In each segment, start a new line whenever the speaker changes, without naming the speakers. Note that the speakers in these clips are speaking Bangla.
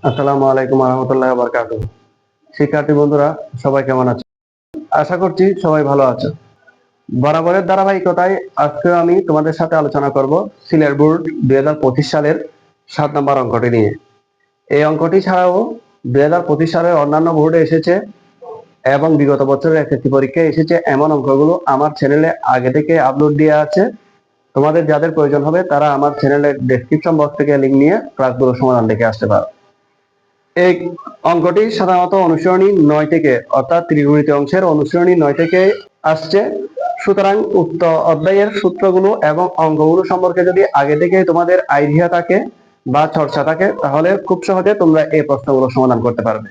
আসসালামু আলাইকুম রহমতুল্লাহ বারকাতুহ। শিক্ষার্থী বন্ধুরা সবাই কেমন আছো? আশা করছি সবাই ভালো আছো। বরাবরের ধারাবাহিকতায় আজকে আমি তোমাদের সাথে আলোচনা করব সিলেট বোর্ড 2025 সালের 7 নম্বর অঙ্কটি নিয়ে। এই অঙ্কটি ছাড়াও 2025 সালের অন্যান্য বোর্ডে এসেছে এবং বিগত বছরের এসএসসি পরীক্ষায় এসেছে এমন অঙ্কগুলো আমার চ্যানেলে আগে থেকে আপলোড দেওয়া আছে। তোমাদের যাদের প্রয়োজন হবে তারা আমার চ্যানেলের ডেসক্রিপশন বক্স থেকে লিংক নিয়ে ক্লাসগুলো সমাধান দেখে আসতে পারো। এই অঙ্কটি সাধারণত অনুসরণী 9 থেকে অর্থাৎ ত্রিগুণিত অংশের অনুসরণী 9 থেকে আসছে। সুতরাং উক্ত অধ্যায়ের সূত্রগুলো এবং অঙ্কগুলো সম্পর্কে যদি আগে থেকে তোমাদের আইডিয়া থাকে বা চর্চা থাকে তাহলে খুব সহজে তোমরা এই প্রশ্নগুলো সমাধান করতে পারবে।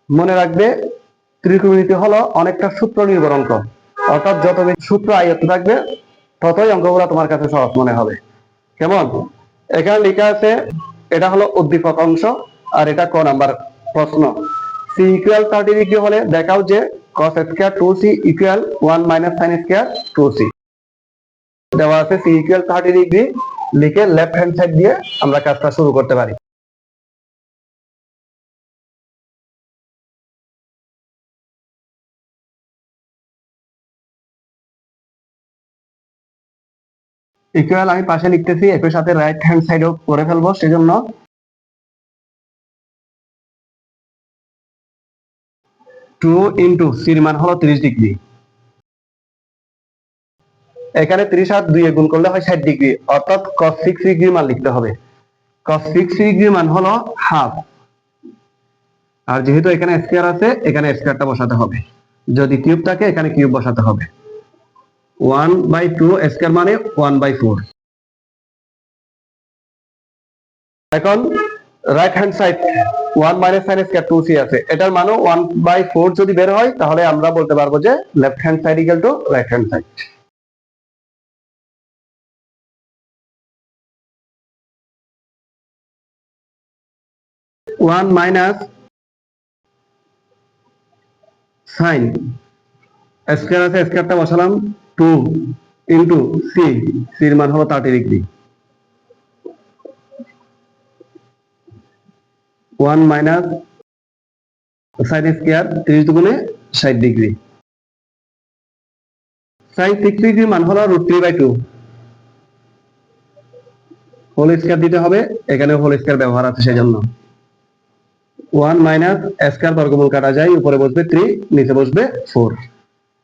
মনে রাখবে, ত্রিগুণিত হলো অনেকটা সূত্র নির্ভর অঙ্ক, অর্থাৎ যত বেশি সূত্র আয়ত্ত থাকবে ততই অঙ্কগুলো তোমার কাছে সহজ মনে হবে। কেমন? এখানে লেখা আছে এটা হলো উদ্দীপক অংশ আর এটা ক নাম্বার প্রশ্ন। c ইকুয়াল 30 ডিগ্রি হলে দেখাও যে cos square 2c equal 1 minus sin square 2c। দেওয়া আছে c ইকুয়াল 30 ডিগ্রি, লিখে লেফট হ্যান্ড সাইড দিয়ে আমরা কাজটা শুরু করতে পারি। ইকুয়াল আমি পাশে লিখতেছি, একই সাথে রাইট হ্যান্ড সাইডও করে ফেলবো, সেজন্য 2 ইন্টু সির মান হলো 30 ডিগ্রি। এখানে 30 আর 2 গুণ করলে হয় 60 ডিগ্রি, অর্থাৎ cos 6 ডিগ্রি মান লিখতে হবে। cos 6 ডিগ্রি মান হলো হাফ, আর যেহেতু এখানে স্কয়ার আছে এখানে স্কয়ারটা বসাতে হবে, যদি কিউব থাকে এখানে কিউব বসাতে হবে। 1/2 স্কয়ার মানে 1/4। এখন right hand side 1 minus sin square 2c আছে, এটার মানও 1/4 যদি বের হয় তাহলে আমরা বলতে পারবো যে left hand side equal to right hand side. One minus sine square আছে, স্কয়ারটা বসালাম, 2 ইন্টু সি, সির মান হলো 30 ডিগ্রি। 1 মাইনাস সাইন স্কয়ার 30 দুগুণে 60 ডিগ্রি। সাইন 6 ডিগ্রি মান হলো √3/2। হোল স্কয়ার দিতে হবে, এখানে হোল স্কয়ার ব্যবহার আছে সেজন্য। 1 মাইনাস স্কয়ার বর্গমূল কাটা যায়, উপরে বসবে 3, নিচে বসবে 4।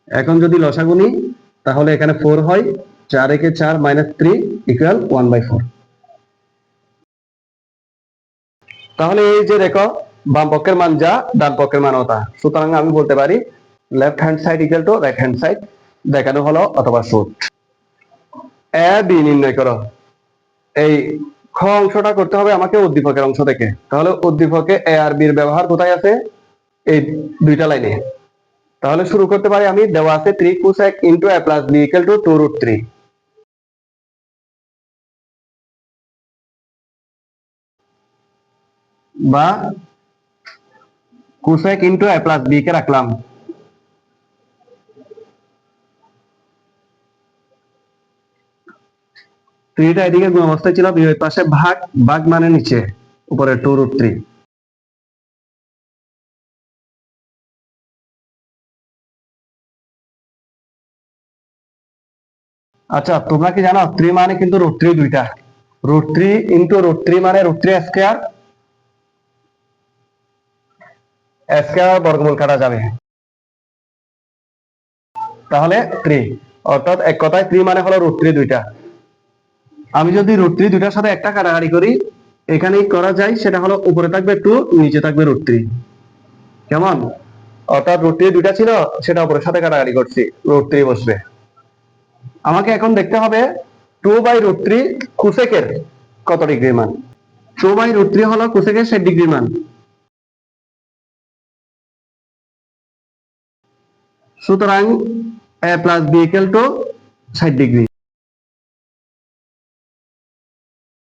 এখন যদি লসাগু নিই তাহলে এখানে 4 হয়, 4 একে 4 মাইনাস 3 ইকুয়াল 1/4। তাহলে এই যে দেখো, বাম পক্ষের মান যা ডান পক্ষের মানও তা, সুতরাং আমি বলতে পারি left hand side equal to right hand side. দেখানো হলো অথবা শুট। এ বি নির্ণয় করো। এই খ অংশটা করতে হবে আমাকে উদ্দীপকের অংশ থেকে, তাহলে উদ্দীপকে এ আর বি এর ব্যবহার কোথায় আছে? এই দুইটা লাইনে। তাহলে শুরু করতে পারি আমি, দেওয়া আছে 3 cosec into a plus b equal to 2√3, বা cosec into a plus b কে রাখলাম, থ্রিটা এদিকে গুণ অবস্থায় ছিল, বিপরীত পাশে ভাগ, ভাগ মানে নিচে, উপরে 2√3। আচ্ছা, তোমরা কি জানো 3 মানে কিন্তু √3 দুইটা, √3 ইন্টু √3 মানে √3 স্কয়ার, স্কয়ার বর্গমূল কাটা যাবে, তাহলে 3, অর্থাৎ এক কথায় 3 মানে হলো √3 দুইটা। আমি যদি √3 দুইটার সাথে একটা কাটাকাটি করি এখানেই করা যায়, সেটা হলো উপরে থাকবে 2, নিচে থাকবে √3। কেমন? অর্থাৎ √3 দুইটা ছিল, সেটা উপরের সাথে কাটাকাটি করছি, √3 বসবে। আমাকে এখন দেখতে হবে 2/√3 কোসেকের কত ডিগ্রি মান। 2/√3 হলো কোসেকের 60 ডিগ্রি মান। সুতরাং a plus b equal to 60 degree.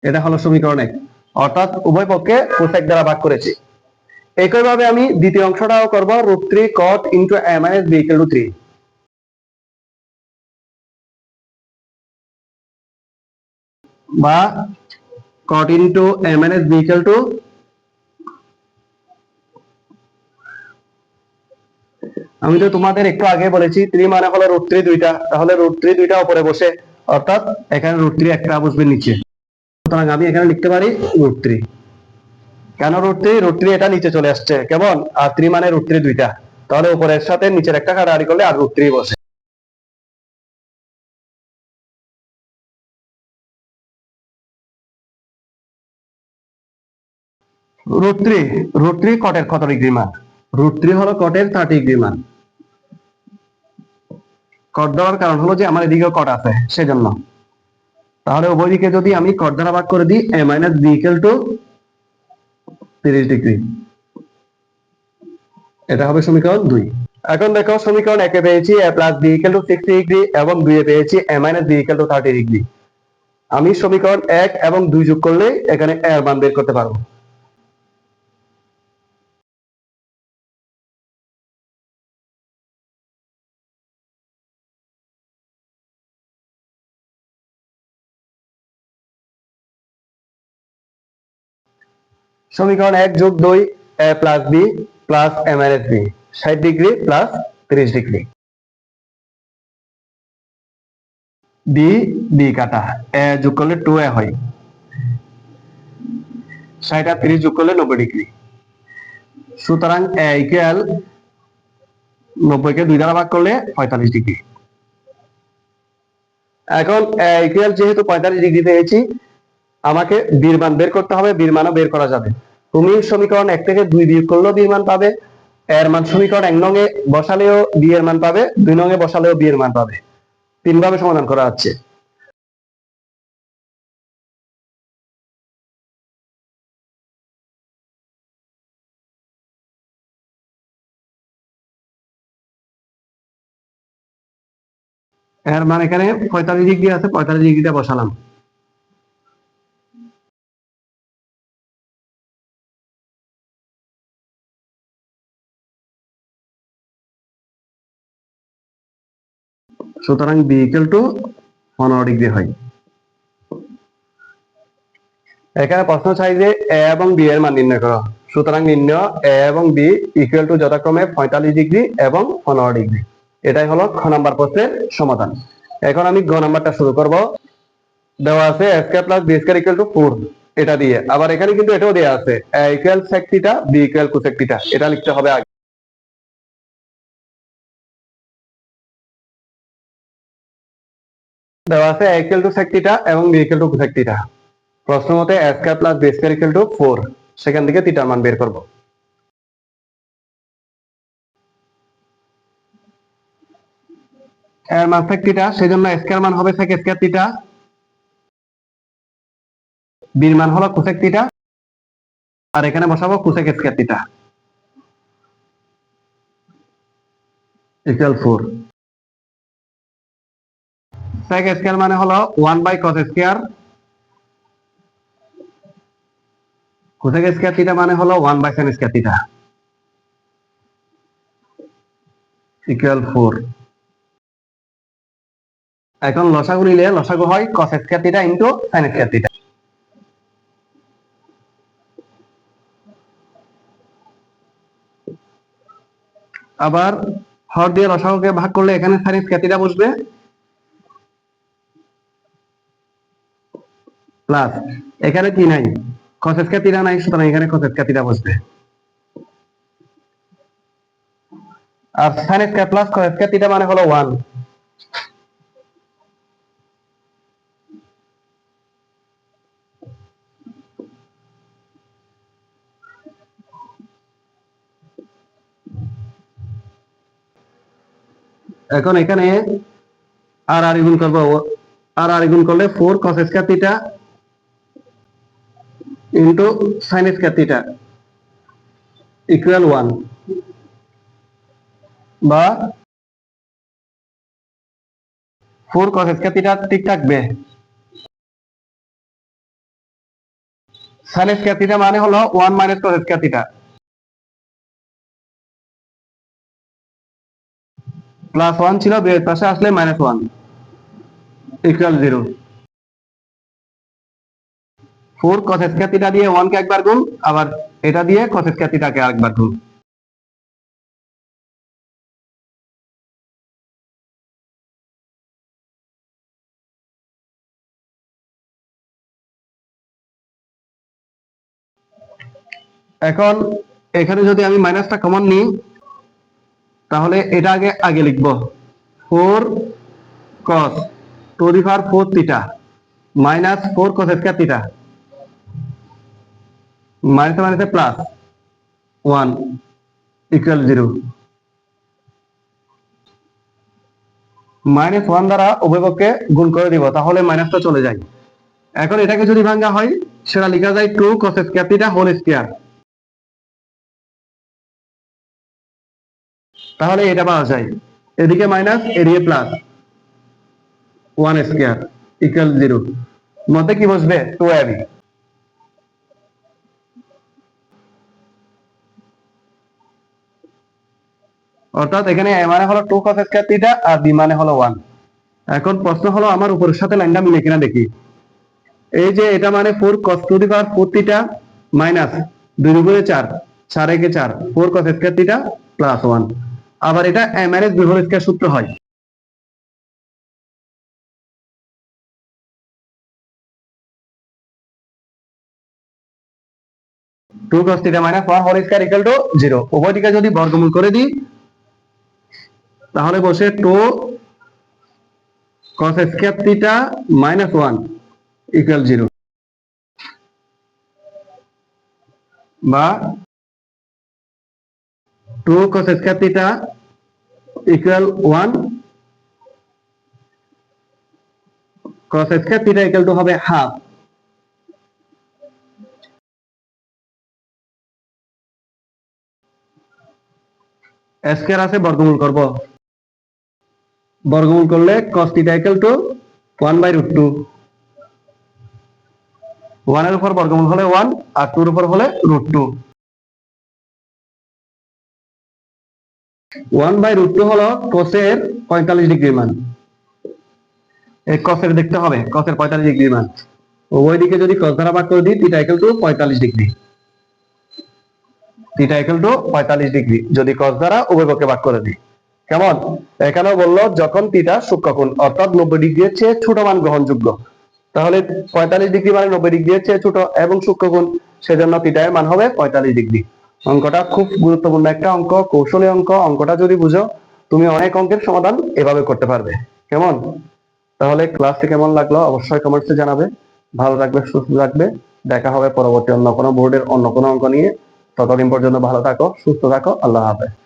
এটা হলো সমীকরণ 1, অর্থাৎ উভয় পক্ষে কোসেক দ্বারা ভাগ করেছি। একইভাবে আমি দ্বিতীয় অংশটাও করব, √3 cot into a minus b equal to 3, বা cot into a minus b equal to আমি তো তোমাদের একটু আগে বলেছি 3 মানে হলো √3 দুইটা, তাহলে √3 দুইটা উপরে বসে, অর্থাৎ এখানে √3 একটা বসবে নিচে, সুতরাং আমি এখানে লিখতে পারি √3। কেন √3 এটা নিচে চলে আসছে কেমন, আর 3 মানে √3 দুইটা, তাহলে উপরের সাথে নিচের একটা কাটাকাটি করলে আর √3 বসে। √3 কটের কত ডিগ্রি মান? √3 হলো কটের 30 ডিগ্রি মান। কট দেওয়ার কারণ হলো যে আমার এদিকেও কট আছে সেজন্য। তাহলে উভয় দিকে যদি আমি কট দ্বারা ভাগ করে দিই, a minus b equal to 30 degree, এটা হবে সমীকরণ 2। এখন দেখো সমীকরণ 1 এ পেয়েছি a plus b equal to 60 degree এবং 2 এ পেয়েছি a minus b equal to 30 degree. আমি সমীকরণ 1 এবং 2 যোগ করলে এখানে a এর মান বের করতে পারবো। সমীকরণ 1 যোগ 2 a plus b plus a minus b, 60 degree plus 30 degree. b কাটা, a যোগ করলে 2a হয়, 60 আর 30 যোগ করলে 90 ডিগ্রি। সুতরাং a ইকুয়াল 90 কে 2 দ্বারা ভাগ করলে 45 ডিগ্রি। এখন a ইকুয়াল যেহেতু 45 ডিগ্রি পেয়েছি, আমাকে b এর মান বের করতে হবে, b এর মানও বের করা যাবে। তুমি সমীকরণ 1 থেকে 2 বিয়োগ করলেও b এর মান পাবে, এর মান সমীকরণ 1 নং এ বসালেও b এর মান পাবে, 2 নং এ বসালেও b এর মান পাবে। তিন ভাবে সমাধান করা হচ্ছে। এর মান এখানে 45 ডিগ্রি আছে, 45 ডিগ্রিটা বসালাম। সুতরাং b ইকুয়াল টু 15 ডিগ্রি হয়। এখানে প্রশ্ন চাই যে a এবং b এর মান নির্ণয় করো, সুতরাং নির্ণয় a এবং b ইকুয়াল টু যথাক্রমে 45 ডিগ্রি এবং 15 ডিগ্রি। এটাই হলো খ নাম্বার প্রশ্নের সমাধান। এখন আমি গ নাম্বারটা শুরু করব। দেওয়া আছে a square plus b square equal two 4, এটা দিয়ে। আবার এখানে কিন্তু এটাও দেওয়া আছে a equal sec theta, b equal cosec theta, এটা লিখতে হবে আগে। দেওয়া আছে a equal to sec theta এবং b equal to cosec theta. প্রশ্ন মতে a square plus b square equal two 4, সেখান থেকে থিটার মান বের করব। এর মান sec থিটা, সেজন্য স্কয়ার মান হবে sec স্কয়ার থিটা, b এর মান হলো cosec থিটা, আর এখানে বসাবো cosec square theta equal 4। sec square মানে হলো 1 by cos square, cosec square theta মানে হলো 1 by sin square theta equal 4। এখন লসাগু নিলে লসাগু হয় cos square theta into sin square theta. আবার হর দিয়ে লসাগুকে ভাগ করলে এখানে sin স্কয়ার থিটা বসবে, প্লাস এখানে কি নাই, cos স্কয়ার থিটা নাই, সুতরাং এখানে cos স্কয়ার থিটা বসবে। আর sin square plus cos square theta মানে হলো 1। এখন এখানে আর আর গুণ করব, আর গুণ করলে 4 cos square theta into sin square theta equal 1, বা 4 cos স্কয়ার থিটা ঠিক থাকবে, sin স্কয়ার থিটা মানে হলো 1 minus cos square theta, plus 1 ছিল, দুইয়ের পাশে আসলে minus 1 equal 0। 4 cos square theta দিয়ে 1 কে একবার গুণ, আবার এটা দিয়ে cos স্কয়ার থিটাকে আরেকবার গুণ। এখন এখানে যদি আমি মাইনাসটা কমন নিই, তাহলে এটা আগে আগে লিখবো, 4 cos to the power 4 theta minus 4 cos square theta, মাইনাসে মাইনাসে প্লাস 1 ইকুয়াল 0। -1 দ্বারা উভয় পক্ষে গুণ করে দিব, তাহলে মাইনাসটা চলে যায়। এখন এটাকে যদি ভাঙা হয়, সেটা লেখা যায় 2 cos square theta whole square, তাহলে এটা পাওয়া যায়। এদিকে মাইনাস এদিকে প্লাস 1 স্কয়ার ইকুয়াল 0, মধ্যে কি বসবে 2ab। অর্থাৎ এখানে a মানে হলো 2 cos স্কয়ার থিটা আর b মানে হলো 1। এখন প্রশ্ন হলো আমার উপরের সাথে লাইনটা মিলে কিনা দেখি। এই যে এটা মানে 4 cos to the power 4 theta minus 2 গুণে 4, 4 একে 4, 4 cos স্কয়ার থিটা প্লাস 1। আবার এটা a minus b whole square সূত্র হয়। Two cos theta minus 1 whole square equal to 0। উভয় দিকে যদি বর্গমূল করে দিই, তাহলে বসে 2 cos square theta minus 1 equal 0, বা 2 cos square theta equal 1, cos square theta equal to হবে হাফ। স্কয়ার আছে, বর্গমূল করব, বর্গমূল করলে cos থিটা ইকুয়াল টু 1/√2। 1 এর উপর বর্গমূল হলে 1 আর 2 এর উপর হলে √2। 1/√2 হলো cos এর 45 ডিগ্রি মান। এই cos এর দেখতে হবে, cos এর 45 ডিগ্রি মান। উভয় দিকে যদি cos দ্বারা ভাগ করে দিই, theta equal to 45 degree. Theta equal to 45 degree যদি cos দ্বারা উভয় পক্ষে ভাগ করে দিই। কেমন? এখানেও বললো যখন থিটা সূক্ষ্মকোণ অর্থাৎ 90 ডিগ্রির চেয়ে ছোট মান গ্রহণযোগ্য, তাহলে 45 ডিগ্রি মানে 90 ডিগ্রির চেয়ে ছোট এবং সূক্ষ্মকোণ, সেজন্য থিটা এর মান হবে 45 ডিগ্রি। অঙ্কটা খুব গুরুত্বপূর্ণ একটা অঙ্ক, কৌশলী অঙ্ক। অঙ্কটা যদি বুঝো, তুমি অনেক অঙ্কের সমাধান এভাবে করতে পারবে। কেমন? তাহলে ক্লাসটি কেমন লাগলো অবশ্যই কমেন্টসে জানাবে। ভালো থাকবে, সুস্থ থাকবে। দেখা হবে পরবর্তী অন্য কোনো বোর্ডের অন্য কোনো অঙ্ক নিয়ে। ততদিন পর্যন্ত ভালো থাকো, সুস্থ থাকো। আল্লাহ হাফেজ।